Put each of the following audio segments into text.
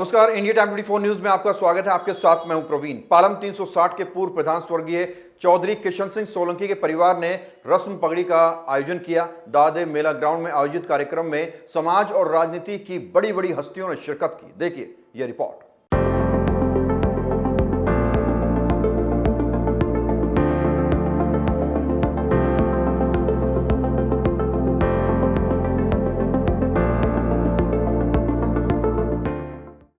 नमस्कार, India time 24 news में आपका स्वागत है। आपके साथ मैं हूं प्रवीण। पालम 360 के पूर्व प्रधान स्वर्गीय चौधरी किशन सिंह सोलंकी के परिवार ने रस्म पगड़ी का आयोजन किया। दादेव मेला ग्राउंड में आयोजित कार्यक्रम में समाज और राजनीति की बड़ी बड़ी हस्तियों ने शिरकत की। देखिए यह रिपोर्ट।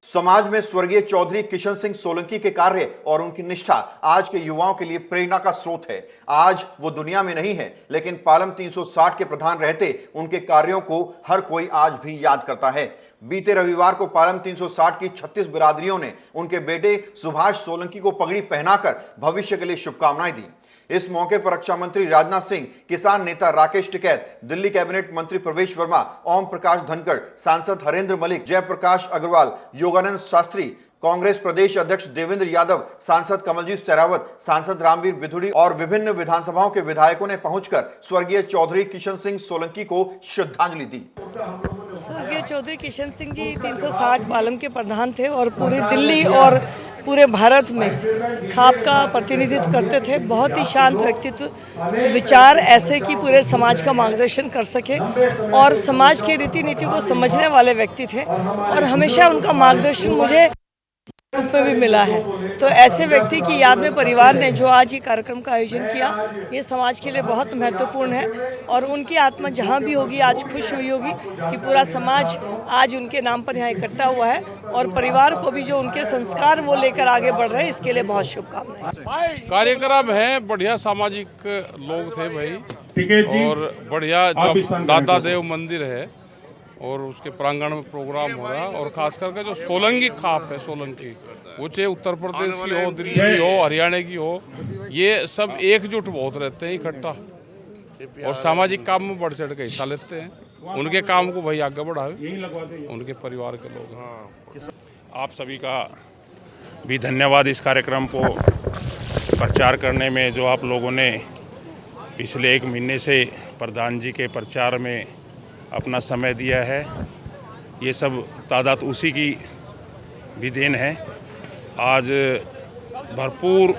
समाज में स्वर्गीय चौधरी किशन सिंह सोलंकी के कार्य और उनकी निष्ठा आज के युवाओं के लिए प्रेरणा का स्रोत है। आज वो दुनिया में नहीं है, लेकिन पालम 360 के प्रधान रहते उनके कार्यों को हर कोई आज भी याद करता है। बीते रविवार को पालम 360 की 36 बिरादरियों ने उनके बेटे सुभाष सोलंकी को पगड़ी पहनाकर भविष्य के लिए शुभकामनाएं दी। इस मौके पर रक्षा मंत्री राजनाथ सिंह, किसान नेता राकेश टिकैत, दिल्ली कैबिनेट मंत्री प्रवेश वर्मा, ओम प्रकाश धनखड़, सांसद हरेंद्र मलिक, जयप्रकाश अग्रवाल, योगानंद शास्त्री, कांग्रेस प्रदेश अध्यक्ष देवेंद्र यादव, सांसद कमलजीत शेरावत, सांसद रामवीर बिधुड़ी और विभिन्न विधानसभाओं के विधायकों ने पहुंचकर स्वर्गीय चौधरी किशन सिंह सोलंकी को श्रद्धांजलि दी। स्वर्गीय चौधरी किशन सिंह जी 360 पालम के प्रधान थे और पूरी दिल्ली और पूरे भारत में खाप का प्रतिनिधित्व करते थे। बहुत ही शांत व्यक्तित्व, विचार ऐसे कि पूरे समाज का मार्गदर्शन कर सके और समाज के रीति नीति को समझने वाले व्यक्ति थे और हमेशा उनका मार्गदर्शन मुझे रूप में भी मिला है। तो ऐसे व्यक्ति की याद में परिवार ने जो आज ये कार्यक्रम का आयोजन किया, ये समाज के लिए बहुत महत्वपूर्ण है और उनकी आत्मा जहाँ भी होगी आज खुश हुई होगी कि पूरा समाज आज उनके नाम पर यहाँ इकट्ठा हुआ है और परिवार को भी जो उनके संस्कार वो लेकर आगे बढ़ रहे हैं, इसके लिए बहुत शुभकामनाएं। कार्यक्रम है, बढ़िया सामाजिक लोग थे भाई और बढ़िया जो दादा देव मंदिर है और उसके प्रांगण में प्रोग्राम हो रहा और खास करके जो सोलंकी खाप है, सोलंकी वो चाहे उत्तर प्रदेश की हो, दिल्ली की हो, हरियाणा की हो, ये सब एकजुट बहुत रहते हैं इकट्ठा और सामाजिक काम में बढ़ चढ़ के हिस्सा लेते हैं। उनके काम को भाई आगे बढ़ावे उनके परिवार के लोग। आप सभी का भी धन्यवाद इस कार्यक्रम को प्रचार करने में, जो आप लोगों ने पिछले 1 महीने से प्रधान जी के प्रचार में अपना समय दिया है। ये सब तादाद उसी की भी देन है। आज भरपूर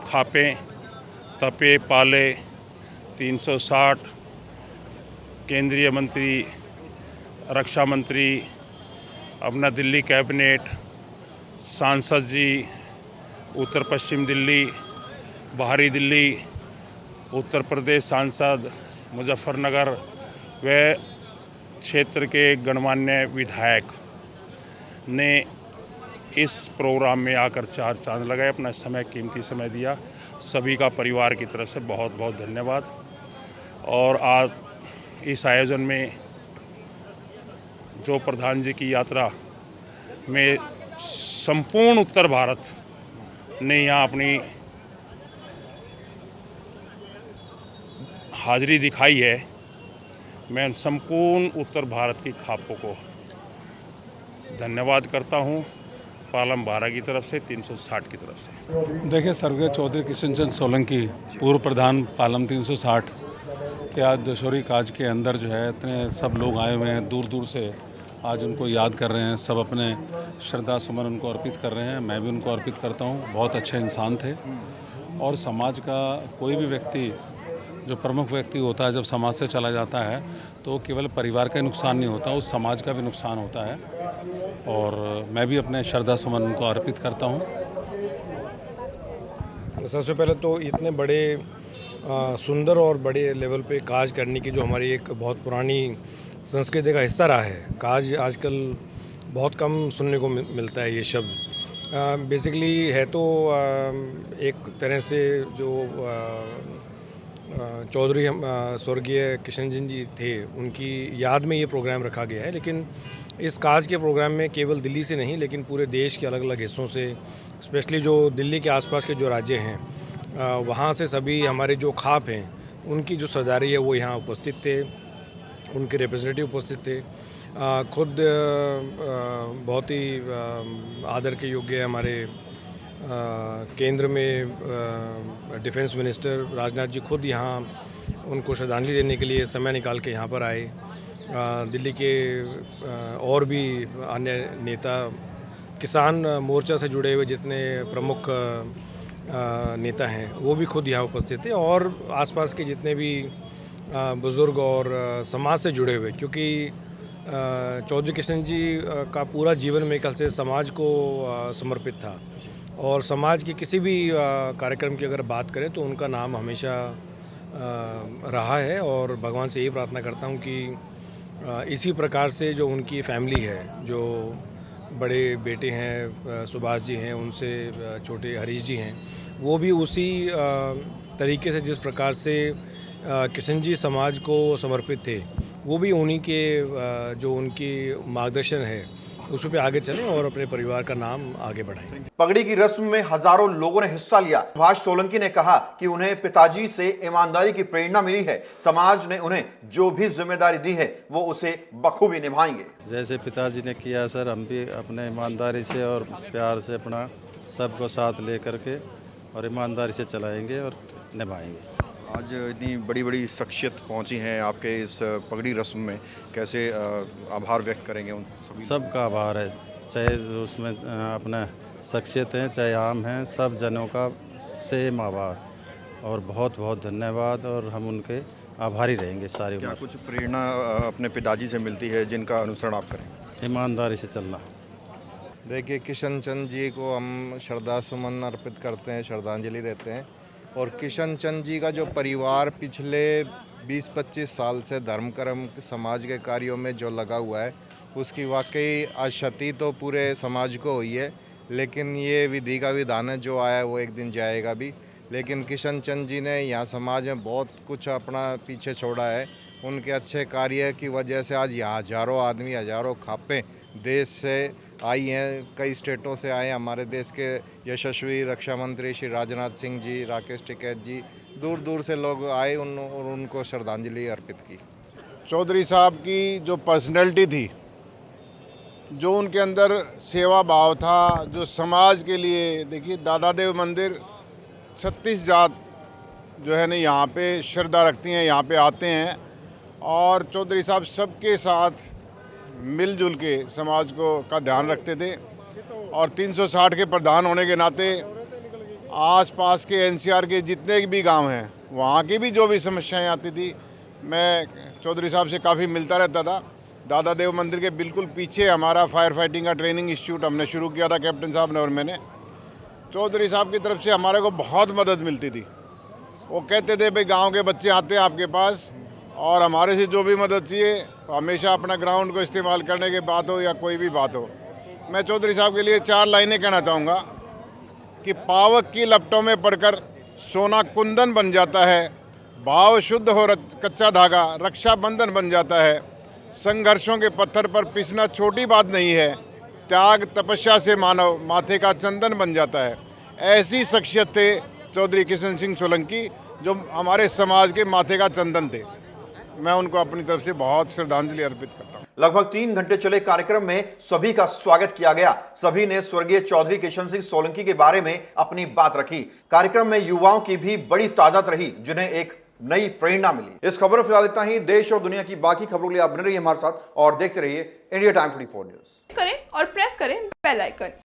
खापे तपे पाले 360 केंद्रीय मंत्री, रक्षा मंत्री, अपना दिल्ली कैबिनेट, सांसद जी, उत्तर पश्चिम दिल्ली, बाहरी दिल्ली, उत्तर प्रदेश सांसद, मुजफ्फरनगर व क्षेत्र के गणमान्य विधायक ने इस प्रोग्राम में आकर 4 चांद लगाए, अपना समय, कीमती समय दिया। सभी का परिवार की तरफ से बहुत बहुत धन्यवाद। और आज इस आयोजन में जो प्रधान जी की यात्रा में संपूर्ण उत्तर भारत ने यहाँ अपनी हाजिरी दिखाई है, मैं संपूर्ण उत्तर भारत की खापों को धन्यवाद करता हूं, पालम 12 की तरफ से, 360 की तरफ से। देखिए, स्वर्गीय चौधरी किशन सिंह सोलंकी पूर्व प्रधान पालम 360 के आज दशहरी काज के अंदर जो है इतने सब लोग आए हुए हैं, दूर दूर से आज उनको याद कर रहे हैं। सब अपने श्रद्धा सुमन उनको अर्पित कर रहे हैं। मैं भी उनको अर्पित करता हूँ। बहुत अच्छे इंसान थे और समाज का कोई भी व्यक्ति जो प्रमुख व्यक्ति होता है जब समाज से चला जाता है तो केवल परिवार का नुकसान नहीं होता, उस समाज का भी नुकसान होता है और मैं भी अपने श्रद्धा सुमन उनको अर्पित करता हूँ। सबसे पहले तो इतने बड़े सुंदर और बड़े लेवल पे काज करने की जो हमारी एक बहुत पुरानी संस्कृति का हिस्सा रहा है। काज आजकल बहुत कम सुनने को मिलता है ये शब्द। बेसिकली है तो एक तरह से जो चौधरी स्वर्गीय किशन सिंह जी थे, उनकी याद में ये प्रोग्राम रखा गया है। लेकिन इस काज के प्रोग्राम में केवल दिल्ली से नहीं, लेकिन पूरे देश के अलग अलग हिस्सों से, स्पेशली जो दिल्ली के आसपास के जो राज्य हैं, वहाँ से सभी हमारे जो खाप हैं उनकी जो सरदारी है वो यहाँ उपस्थित थे, उनके रिप्रेजेंटेटिव उपस्थित थे। खुद बहुत ही आदर के योग्य हमारे केंद्र में डिफेंस मिनिस्टर राजनाथ जी खुद यहाँ उनको श्रद्धांजलि देने के लिए समय निकाल के यहाँ पर आए दिल्ली के और भी अन्य नेता, किसान मोर्चा से जुड़े हुए जितने प्रमुख नेता हैं वो भी खुद यहाँ उपस्थित थे, और आसपास के जितने भी बुज़ुर्ग और समाज से जुड़े हुए, क्योंकि चौधरी किशन जी का पूरा जीवन मेरे ख्याल से समाज को समर्पित था, और समाज की किसी भी कार्यक्रम की अगर बात करें तो उनका नाम हमेशा रहा है। और भगवान से यही प्रार्थना करता हूँ कि इसी प्रकार से जो उनकी फैमिली है, जो बड़े बेटे हैं सुभाष जी हैं, उनसे छोटे हरीश जी हैं, वो भी उसी तरीके से जिस प्रकार से किशन जी समाज को समर्पित थे, वो भी उन्हीं के जो उनकी मार्गदर्शन है उस पे आगे चलें और अपने परिवार का नाम आगे बढ़ाएं। पगड़ी की रस्म में हजारों लोगों ने हिस्सा लिया। सुभाष सोलंकी ने कहा कि उन्हें पिताजी से ईमानदारी की प्रेरणा मिली है। समाज ने उन्हें जो भी जिम्मेदारी दी है वो उसे बखूबी निभाएंगे। जैसे पिताजी ने किया सर, हम भी अपने ईमानदारी से और प्यार से अपना सबको साथ ले करके और ईमानदारी से चलाएंगे और निभाएंगे। आज इतनी बड़ी बड़ी शख्सियत पहुंची हैं आपके इस पगड़ी रस्म में, कैसे आभार व्यक्त करेंगे उन सभी? सबका आभार है, चाहे उसमें अपना शख्सियत हैं चाहे आम हैं, सब जनों का सेम आभार और बहुत बहुत धन्यवाद, और हम उनके आभारी रहेंगे सारी उम्र। क्या कुछ प्रेरणा अपने पिताजी से मिलती है जिनका अनुसरण आप करें? ईमानदारी से चलना। देखिए, किशन चंद जी को हम श्रद्धा सुमन अर्पित करते हैं, श्रद्धांजलि देते हैं। और किशन चंद जी का जो परिवार पिछले 20-25 साल से धर्म कर्म समाज के कार्यों में जो लगा हुआ है, उसकी वाकई आज क्षति तो पूरे समाज को हुई है, लेकिन ये विधि का विधान है, जो आया है वो एक दिन जाएगा भी। लेकिन किशन चंद जी ने यहाँ समाज में बहुत कुछ अपना पीछे छोड़ा है। उनके अच्छे कार्य की वजह से आज यहाँ हज़ारों आदमी, हज़ारों खापें देश से आई हैं, कई स्टेटों से आए। हमारे देश के यशस्वी रक्षा मंत्री श्री राजनाथ सिंह जी, राकेश टिकैत जी, दूर दूर से लोग आए और उनको श्रद्धांजलि अर्पित की। चौधरी साहब की जो पर्सनैलिटी थी, जो उनके अंदर सेवा भाव था, जो समाज के लिए, देखिए दादा देव मंदिर 36 जात जो है ना यहाँ पे श्रद्धा रखती हैं, यहाँ पे आते हैं, और चौधरी साहब सबके साथ मिलजुल के समाज को का ध्यान रखते थे। और 360 के प्रधान होने के नाते आसपास के एनसीआर के जितने भी गांव हैं, वहाँ की भी जो भी समस्याएं आती थी, मैं चौधरी साहब से काफ़ी मिलता रहता था। दादा देव मंदिर के बिल्कुल पीछे हमारा फायर फाइटिंग का ट्रेनिंग इंस्टीट्यूट हमने शुरू किया था, कैप्टन साहब ने और मैंने। चौधरी साहब की तरफ से हमारे को बहुत मदद मिलती थी। वो कहते थे भाई गांव के बच्चे आते हैं आपके पास और हमारे से जो भी मदद चाहिए, हमेशा अपना ग्राउंड को इस्तेमाल करने की बात हो या कोई भी बात हो। मैं चौधरी साहब के लिए 4 लाइनें कहना चाहूँगा कि पावक की लपटों में पड़कर सोना कुंदन बन जाता है, भाव शुद्ध हो कच्चा धागा रक्षा बंधन बन जाता है, संघर्षों के पत्थर पर पिसना छोटी बात नहीं है, त्याग तपस्या से मानव माथे का चंदन बन जाता है। ऐसी शख्सियत थे चौधरी किशन सिंह सोलंकी, जो हमारे समाज के माथे का चंदन थे। मैं उनको अपनी तरफ से बहुत श्रद्धांजलि अर्पित करता हूँ। लगभग 3 घंटे चले कार्यक्रम में सभी का स्वागत किया गया। सभी ने स्वर्गीय चौधरी किशन सिंह सोलंकी के बारे में अपनी बात रखी। कार्यक्रम में युवाओं की भी बड़ी तादाद रही, जिन्हें एक नई प्रेरणा मिली। इस खबर फिलहाल इतना ही। देश और दुनिया की बाकी खबरों के लिए आप बने रहिए हमारे साथ और देखते रहिए इंडिया टाइम 24 न्यूज। करें और प्रेस करें बेल आइकन।